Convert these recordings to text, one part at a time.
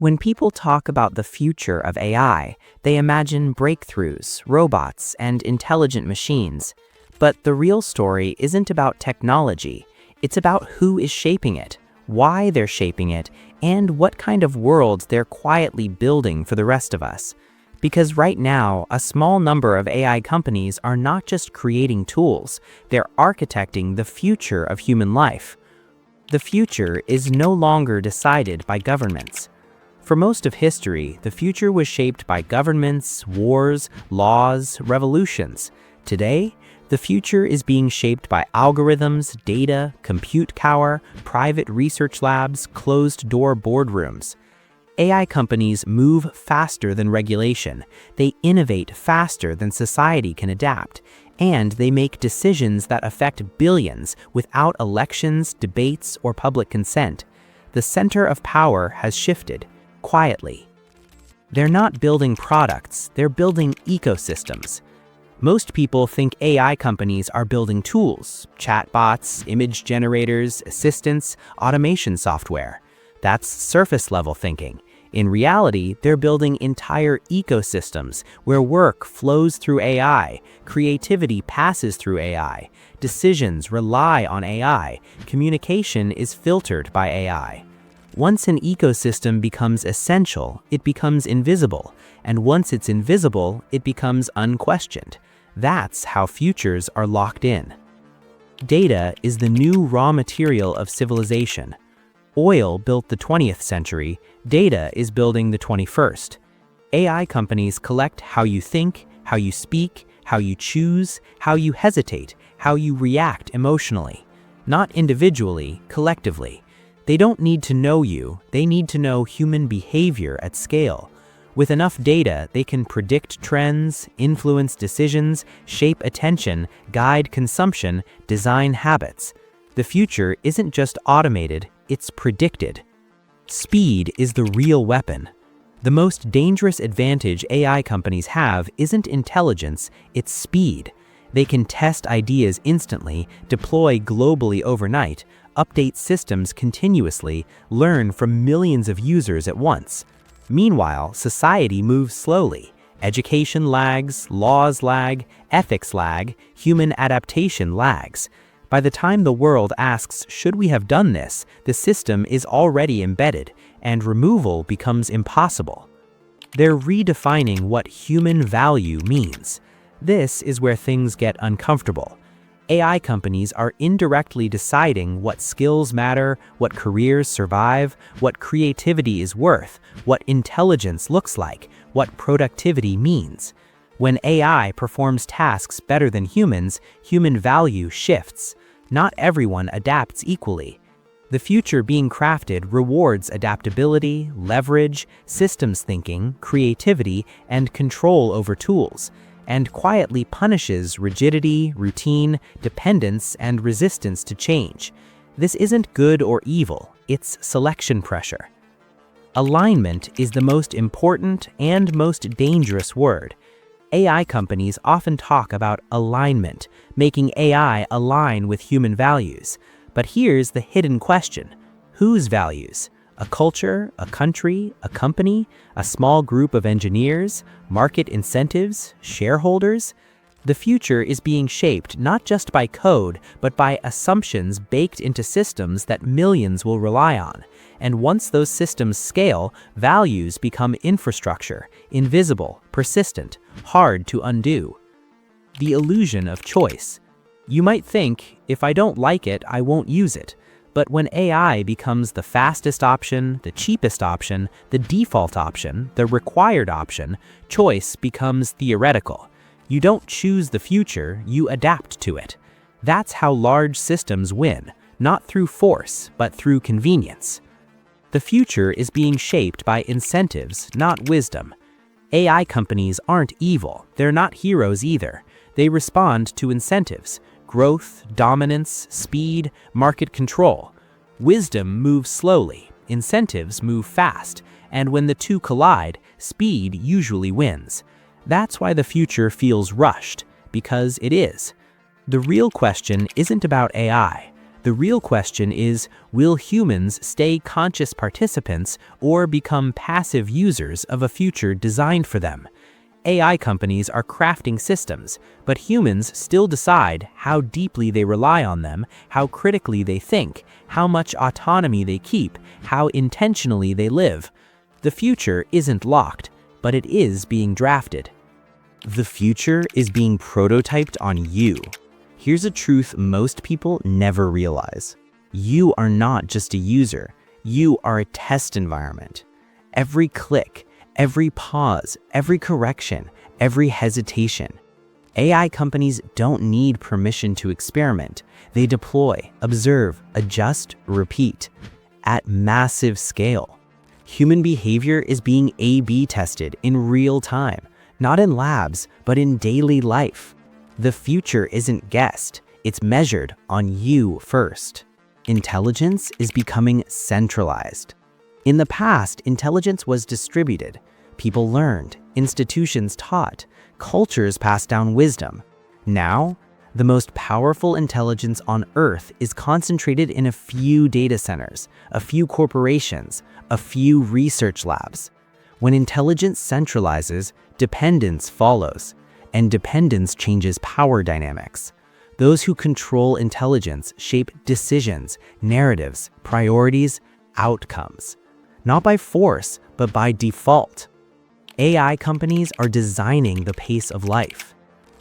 When people talk about the future of AI, they imagine breakthroughs, robots, and intelligent machines. But the real story isn't about technology. It's about who is shaping it, why they're shaping it, and what kind of world they're quietly building for the rest of us. Because right now, a small number of AI companies are not just creating tools, they're architecting the future of human life. The future is no longer decided by governments. For most of history, the future was shaped by governments, wars, laws, revolutions. Today, the future is being shaped by algorithms, data, compute power, private research labs, closed-door boardrooms. AI companies move faster than regulation, they innovate faster than society can adapt, and they make decisions that affect billions without elections, debates, or public consent. The center of power has shifted. Quietly. They're not building products, they're building ecosystems. Most people think AI companies are building tools, chatbots, image generators, assistants, automation software. That's surface-level thinking. In reality, they're building entire ecosystems where work flows through AI, creativity passes through AI, decisions rely on AI, communication is filtered by AI. Once an ecosystem becomes essential, it becomes invisible, and once it's invisible, it becomes unquestioned. That's how futures are locked in. Data is the new raw material of civilization. Oil built the 20th century, data is building the 21st. AI companies collect how you think, how you speak, how you choose, how you hesitate, how you react emotionally. Not individually, collectively. They don't need to know you, they need to know human behavior at scale. With enough data, they can predict trends, influence decisions, shape attention, guide consumption, design habits. The future isn't just automated, it's predicted. Speed is the real weapon. The most dangerous advantage AI companies have isn't intelligence, it's speed. They can test ideas instantly, deploy globally overnight, update systems continuously, learn from millions of users at once. Meanwhile, society moves slowly. Education lags, laws lag, ethics lag, human adaptation lags. By the time the world asks, should we have done this, the system is already embedded, and removal becomes impossible. They're redefining what human value means. This is where things get uncomfortable. AI companies are indirectly deciding what skills matter, what careers survive, what creativity is worth, what intelligence looks like, what productivity means. When AI performs tasks better than humans, human value shifts. Not everyone adapts equally. The future being crafted rewards adaptability, leverage, systems thinking, creativity, and control over tools, and quietly punishes rigidity, routine, dependence, and resistance to change. This isn't good or evil, it's selection pressure. Alignment is the most important and most dangerous word. AI companies often talk about alignment, making AI align with human values. But here's the hidden question: whose values? A culture, a country, a company, a small group of engineers, market incentives, shareholders? The future is being shaped not just by code, but by assumptions baked into systems that millions will rely on. And once those systems scale, values become infrastructure, invisible, persistent, hard to undo. The illusion of choice. You might think, if I don't like it, I won't use it. But when AI becomes the fastest option, the cheapest option, the default option, the required option, choice becomes theoretical. You don't choose the future, you adapt to it. That's how large systems win, not through force, but through convenience. The future is being shaped by incentives, not wisdom. AI companies aren't evil, they're not heroes either. They respond to incentives. Growth, dominance, speed, market control. Wisdom moves slowly, incentives move fast, and when the two collide, speed usually wins. That's why the future feels rushed, because it is. The real question isn't about AI. The real question is, will humans stay conscious participants or become passive users of a future designed for them? AI companies are crafting systems, but humans still decide how deeply they rely on them, how critically they think, how much autonomy they keep, how intentionally they live. The future isn't locked, but it is being drafted. The future is being prototyped on you. Here's a truth most people never realize. You are not just a user, you are a test environment. Every click, every pause, every correction, every hesitation. AI companies don't need permission to experiment. They deploy, observe, adjust, repeat at massive scale. Human behavior is being A/B tested in real time, not in labs, but in daily life. The future isn't guessed, it's measured on you first. Intelligence is becoming centralized. In the past, intelligence was distributed. People learned, institutions taught, cultures passed down wisdom. Now, the most powerful intelligence on Earth is concentrated in a few data centers, a few corporations, a few research labs. When intelligence centralizes, dependence follows, and dependence changes power dynamics. Those who control intelligence shape decisions, narratives, priorities, outcomes. Not by force, but by default. AI companies are designing the pace of life.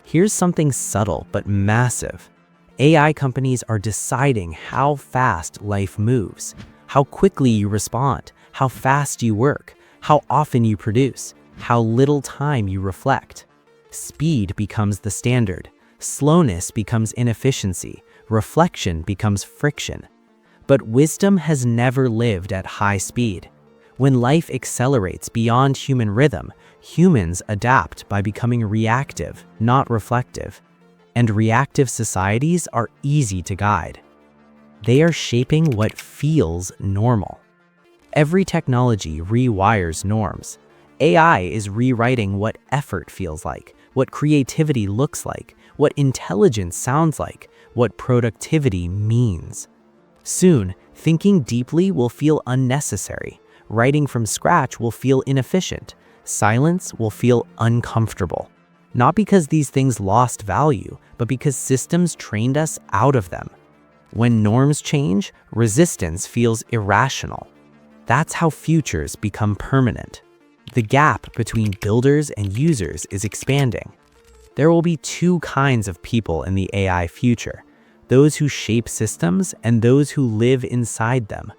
Here's something subtle but massive. AI companies are deciding how fast life moves, how quickly you respond, how fast you work, how often you produce, how little time you reflect. Speed becomes the standard. Slowness becomes inefficiency. Reflection becomes friction. But wisdom has never lived at high speed. When life accelerates beyond human rhythm, humans adapt by becoming reactive, not reflective. And reactive societies are easy to guide. They are shaping what feels normal. Every technology rewires norms. AI is rewriting what effort feels like, what creativity looks like, what intelligence sounds like, what productivity means. Soon, thinking deeply will feel unnecessary. Writing from scratch will feel inefficient. Silence will feel uncomfortable. Not because these things lost value, but because systems trained us out of them. When norms change, resistance feels irrational. That's how futures become permanent. The gap between builders and users is expanding. There will be two kinds of people in the AI future: those who shape systems and those who live inside them.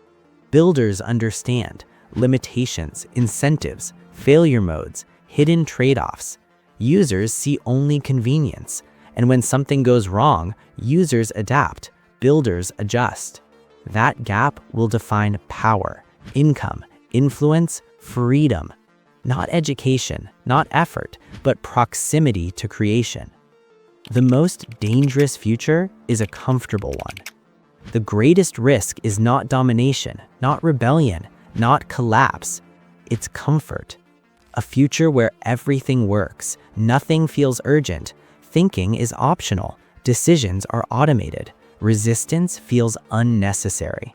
Builders understand limitations, incentives, failure modes, hidden trade-offs. Users see only convenience, and when something goes wrong, users adapt, builders adjust. That gap will define power, income, influence, freedom. Not education, not effort, but proximity to creation. The most dangerous future is a comfortable one. The greatest risk is not domination, not rebellion, not collapse. It's comfort. A future where everything works, nothing feels urgent, thinking is optional, decisions are automated, resistance feels unnecessary.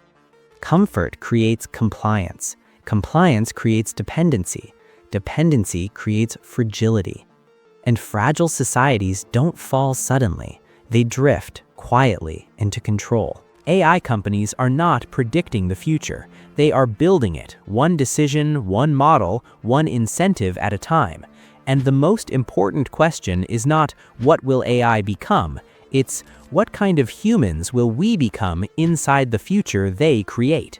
Comfort creates compliance. Compliance creates dependency. Dependency creates fragility. And fragile societies don't fall suddenly. They drift quietly into control. AI companies are not predicting the future. They are building it, one decision, one model, one incentive at a time. And the most important question is not what will AI become? It's what kind of humans will we become inside the future they create?